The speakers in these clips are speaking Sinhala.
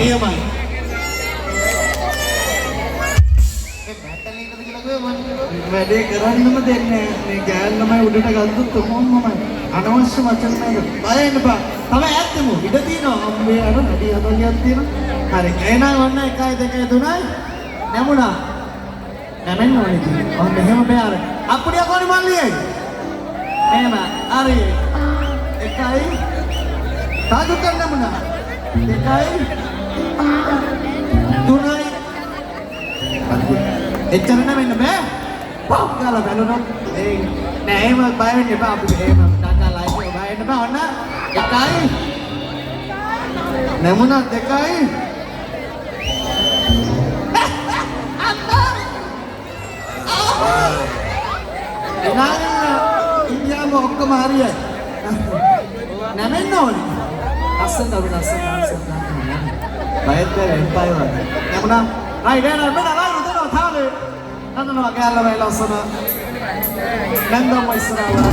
නියමයි. වැඩේ කරන්නම දෙන්නේ මේ ගෑල්ලමයි උඩට ගත්තොත් කොහොමමයි අනවශ්‍ය වචන නේද බය වෙන්න බා තමයි ඇත්තම ඉඩ තියෙනවා අම්මේ අර වැඩි අතලියක් තියෙනවා හරි එහෙනම් ඔන්න 1 2 3යි නැමුණා නැමෙන්න ඕනේ ඉතින් ඔන්න එහෙම බෑ අර අප්පුඩිය කොහොමද මල්ලියයි එහෙම හරි 1යි තාදුත් නැමුණා 2යි 3යි එච්චර නැමෙන්න බෑ පොක් ගාලා බැලුනොත් ඒ නෑ එහෙම බය වෙන්න එපා අපිට එහෙම ඩංගාලා ඉන්න බය වෙන්න බෑ ඔන්න 1යි නැමුණා 2යි එනා ඉන්දියාව ඔක්කොම හරියයි නැමෙන්න ඕනේ අස්සෙන් අපි අස්සෙන් බයත් වෙන්න එපා වගේ නැමුණා රයිට් එනවා මෙන්න රයිට් දෙනවා තාලේ නන්නනවා ගෑල්ලා වෙලා ලස්සන නැන්දම ඉස්සරහා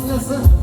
Yes, sir.